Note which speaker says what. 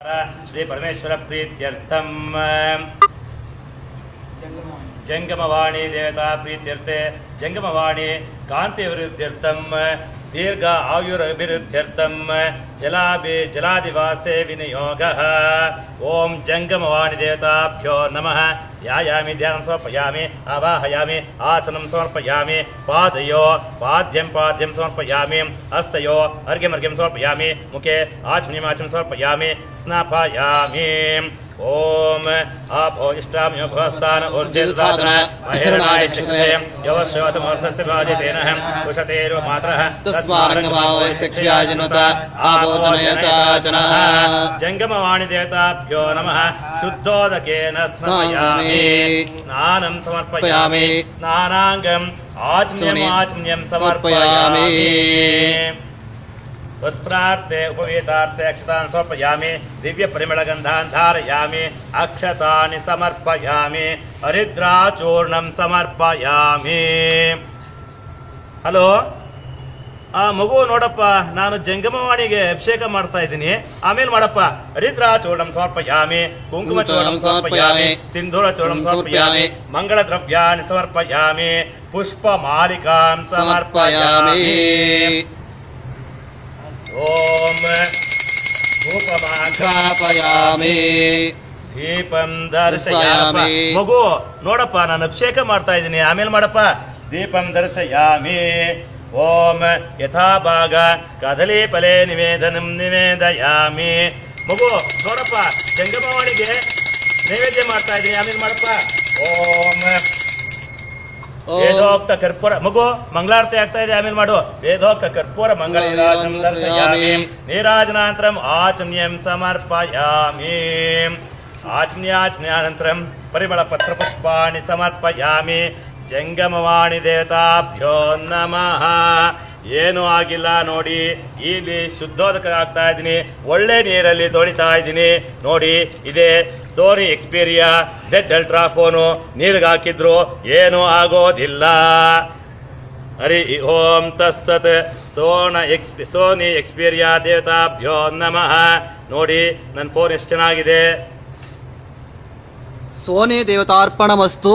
Speaker 1: श्री परमेश्वर प्रीत्यर्थम जंगमवाणी देवता प्रीत्यर्थे जंगमवाणी कांति विरुद्ध्यर्थम दीर्घ आयुरभिवृद्ध्यर्थम जलादिवासे विनियोगः। ओम जंगमवाणी देवताभ्यो नमः। यायामि ध्यानं समर्पयामि, आवाहयामि, आसनं समर्पयामि, पादयो पाद्यं समर्पयामि, हस्तयो अर्घ्यमर्घ्यं समर्पयामि, मुखे आचमनीयमाचमनं समर्पयामि, स्नापयामि। ओम आपो इष्टाम्यो भवस्तान ऊर्जिर्धातुना महिरणाय चिक्षे यवश्रवतमोर्धस्य भाजितेनः कुशतेरो मातरः
Speaker 2: तस्मारङ्गभावो शिक्ष्याजनुता आबोधनयताचनः।
Speaker 1: जंगमवाणी देवताभ्यो नमः। शुद्धोदकेन स्नापयामि, स्नानं समर्पयामि, स्नानाङ्गम् आचम्यं समर्पयामि। वस्त्रार्थे उपवेतार्थे अक्षतान् समर्पयामि, दिव्य परिमलगन्धान् धारयामि, अक्षतानि समर्पयामि, हरिद्राचूर्णं समर्पयामि। ಹಲೋ ಮಗು ನೋಡಪ್ಪ, ನಾನು ಜಂಗಮವಾಣಿಗೆ ಅಭಿಷೇಕ ಮಾಡ್ತಾ ಇದ್ದೀನಿ, ಆಮೇಲೆ ಮಾಡಪ್ಪ. ಹರಿದ್ರಾಚೂರ್ಣಂ ಸಮರ್ಪಯಾಮಿ, ಕುಂಕುಮ ಚೂರ್ಣಂ ಸಮರ್ಪಯಾಮಿ, ಸಿಂಧೂರ ಚೂರ್ಣಂ ಸಮರ್ಪಯಾಮಿ, ಮಂಗಳ ದ್ರವ್ಯಾನಿ ಸಮರ್ಪಯಾಮಿ, ಪುಷ್ಪ ಮಾಲಿಕಾಂ ಸಮರ್ಪಯಾಮಿ। ಓಂ
Speaker 2: ಧೂಪಮಾಘ್ರಾಪಯಾಮಿ
Speaker 1: ದೀಪಂ ದರ್ಶಯಾಮಿ। ಮಗು ನೋಡಪ್ಪ, ನಾನು ಅಭಿಷೇಕ ಮಾಡ್ತಾ ಇದ್ದೀನಿ, ಆಮೇಲೆ ಮಾಡಪ್ಪ. ದೀಪಂ ದರ್ಶಯಾಮಿ। ಓಂ ಯಥಾಭಾಗ ಕದಲಿ ಫಲೆ ನಿವೇದನಂ ನಿವೇದಯಾಮಿ। ಮಗು ನೋಡಪ್ಪ, ಜಂಗಮವಾಣಿಗೆ ನೈವೇದ್ಯ ಮಾಡ್ತಾ ಇದ್ದೀನಿ, ಆಮೇಲೆ ಮಾಡಪ್ಪ. ಓಂ ವೇದೋಕ್ತ ಕರ್ಪೂರ, ಮಗು ಮಂಗಳಾರತಿ ಆಗ್ತಾ ಇದೆ, ಆಮೇಲೆ ಮಾಡು. ವೇದೋಕ್ತ ಕರ್ಪೂರ ಮಂಗಳ ನೀರಾಜನಂ ದರ್ಶಯಾಮಿ, ನೀರಾಜನಾನಂತರಂ ಆಚಮ್ಯಂ ಸಮರ್ಪಯಾಮಿ, ಆಚಮ್ಯಾನಂತರಂ ಪರಿಮಳ ಪತ್ರ ಪುಷ್ಪಾಣಿ ಸಮರ್ಪಯಾಮಿ। ಜಂಗಮವಾಣಿ ದೇವತಾಭ್ಯೋ ನಮಃ। ಏನೂ ಆಗಿಲ್ಲ ನೋಡಿ, ಇಲ್ಲಿ ಶುದ್ಧೋದಕ ಆಗ್ತಾ ಇದ್ದೀನಿ, ಒಳ್ಳೆ ನೀರಲ್ಲಿ ತೊಳಿತಾ ಇದ್ದೀನಿ ನೋಡಿ. ಇದೇ ಸೋನಿ ಎಕ್ಸ್ಪೀರಿಯಾ Z ಅಲ್ಟ್ರಾ ಫೋನು, ನೀರಿಗೆ ಹಾಕಿದ್ರು ಏನೂ ಆಗೋದಿಲ್ಲ। ಹರಿ ಓಂ ತತ್ಸತ್। ಸೋನಿ ಎಕ್ಸ್ಪೀರಿಯಾ ದೇವತಾಭ್ಯೋ ನಮಃ। ನೋಡಿ ನನ್ನ ಫೋನ್ ಎಷ್ಟು ಚೆನ್ನಾಗಿದೆ।
Speaker 2: ಸೋನಿ ದೇವತಾರ್ಪಣಮಸ್ತು।